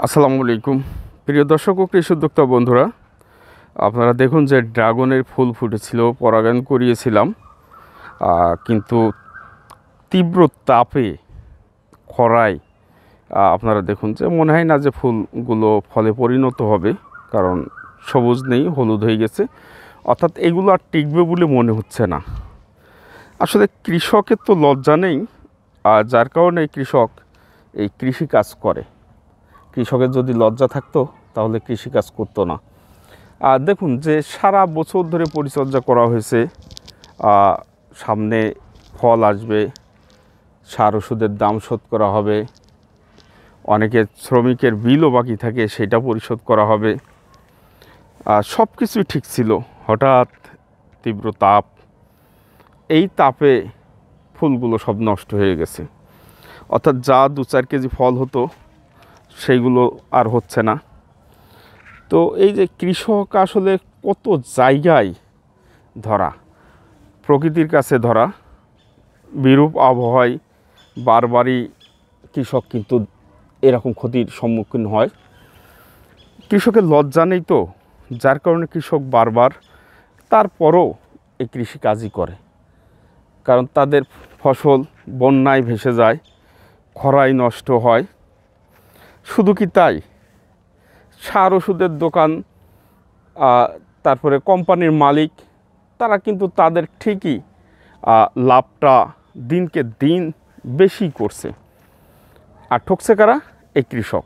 আসসালামু আলাইকুম প্রিয় দর্শক ও কৃষি উদ্যোক্তা বন্ধুরা, আপনারা দেখুন যে ড্রাগনের ফুল ফুটেছিল, পরাগায়ন করিয়েছিলাম, কিন্তু তীব্র তাপে খরায় আপনারা দেখুন যে মনে হয় না যে ফুলগুলো ফলে পরিণত হবে, কারণ সবুজ নেই, হলুদ হয়ে গেছে। অর্থাৎ এগুলো আর টিকবে বলে মনে হচ্ছে না। আসলে কৃষকের তো লজ্জা নেই, যার কারণে কৃষক এই কৃষি কাজ করে। কৃষকের যদি লজ্জা থাকতো তাহলে কৃষিকাজ করতো না। দেখুন যে সারা বছর ধরে পরিচর্যা করা হয়েছে, সামনে ফল আসবে, সার ওষুধের দাম শোধ করা হবে, অনেকের শ্রমিকের বিলও বাকি থাকে সেটা পরিশোধ করা হবে, সব কিছুই ঠিক ছিল। হঠাৎ তীব্র তাপ, এই তাপে ফুলগুলো সব নষ্ট হয়ে গেছে। অর্থাৎ যা 2-4 কেজি ফল হতো সেইগুলো আর হচ্ছে না। তো এই যে কৃষক আসলে কত জায়গায় ধরা, প্রকৃতির কাছে ধরা, বিরূপ আবহাওয়ায় বারবারই কৃষক কিন্তু এরকম ক্ষতির সম্মুখীন হয়। কৃষকের লজ্জা নেই তো, যার কারণে কৃষক বারবার তারপরও এই কৃষিকাজই করে। কারণ তাদের ফসল বন্যায় ভেসে যায়, খরায় নষ্ট হয়। শুধু কি তাই, সার ওষুধের দোকান, তারপরে কোম্পানির মালিক, তারা কিন্তু তাদের ঠিকই লাভটা দিনকে দিন বেশি করছে। আর ঠকছে কারা? এই কৃষক।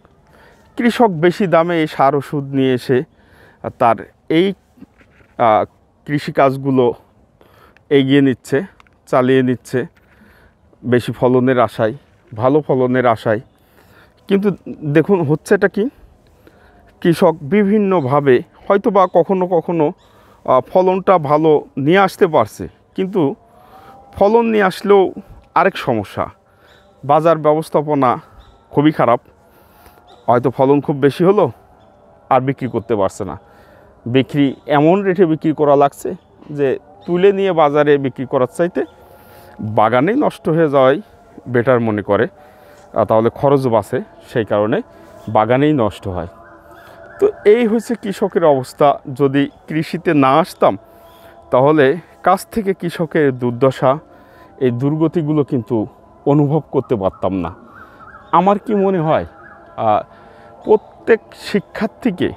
কৃষক বেশি দামে এই সার ওষুধ নিয়ে এসে তার এই কৃষিকাজগুলো এগিয়ে নিচ্ছে, চালিয়ে নিচ্ছে বেশি ফলনের আশায়, ভালো ফলনের আশায়। কিন্তু দেখুন হচ্ছেটা কি, কৃষক বিভিন্নভাবে হয়তো বা কখনো কখনো ফলনটা ভালো নিয়ে আসতে পারছে, কিন্তু ফলন নিয়ে আসলেও আরেক সমস্যা, বাজার ব্যবস্থাপনা খুবই খারাপ। হয়তো ফলন খুব বেশি হলো আর বিক্রি করতে পারছে না, বিক্রি এমন রেটে বিক্রি করা লাগছে যে তুলে নিয়ে বাজারে বিক্রি করার চাইতে বাগানেই নষ্ট হয়ে যাওয়াই বেটার মনে করে, তাহলে খরচ বাঁচে, সেই কারণে বাগানেই নষ্ট হয়। তো এই হচ্ছে কৃষকের অবস্থা। যদি কৃষিতে না আসতাম তাহলে কাছ থেকে কৃষকের দুর্দশা, এই দুর্গতিগুলো কিন্তু অনুভব করতে পারতাম না। আমার কি মনে হয়, প্রত্যেক শিক্ষার্থীকে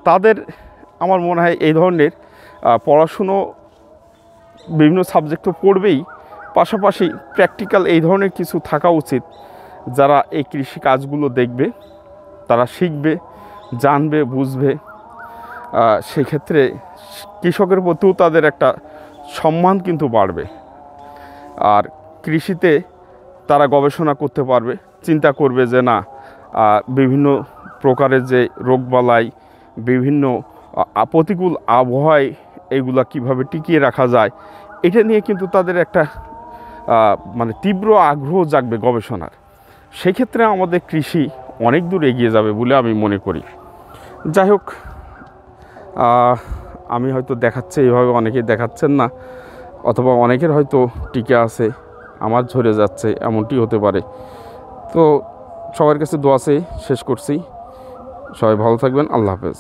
তাদের, আমার মনে হয় এই ধরনের পড়াশুনো বিভিন্ন সাবজেক্ট তো পড়বেই, পাশাপাশি প্র্যাকটিক্যাল এই ধরনের কিছু থাকা উচিত। যারা এই কৃষি কাজগুলো দেখবে, তারা শিখবে, জানবে, বুঝবে। সেক্ষেত্রে কৃষকের প্রতিও তাদের একটা সম্মান কিন্তু বাড়বে। আর কৃষিতে তারা গবেষণা করতে পারবে, চিন্তা করবে যে না, বিভিন্ন প্রকারের যে রোগবালাই, বিভিন্ন প্রতিকূল আবহাওয়ায় এগুলা কিভাবে টিকিয়ে রাখা যায়, এটা নিয়ে কিন্তু তাদের একটা মানে তীব্র আগ্রহ জাগবে গবেষণার। সেক্ষেত্রে আমাদের কৃষি অনেক দূর এগিয়ে যাবে বলে আমি মনে করি। যাই হোক, আমি হয়তো দেখাচ্ছি এইভাবে, অনেকেই দেখাচ্ছেন না, অথবা অনেকের হয়তো টিকে আছে, আমার ঝরে যাচ্ছে, এমনটি হতে পারে। তো সবার কাছে দোয়া চেয়ে শেষ করছি। সবাই ভালো থাকবেন। আল্লাহ হাফেজ।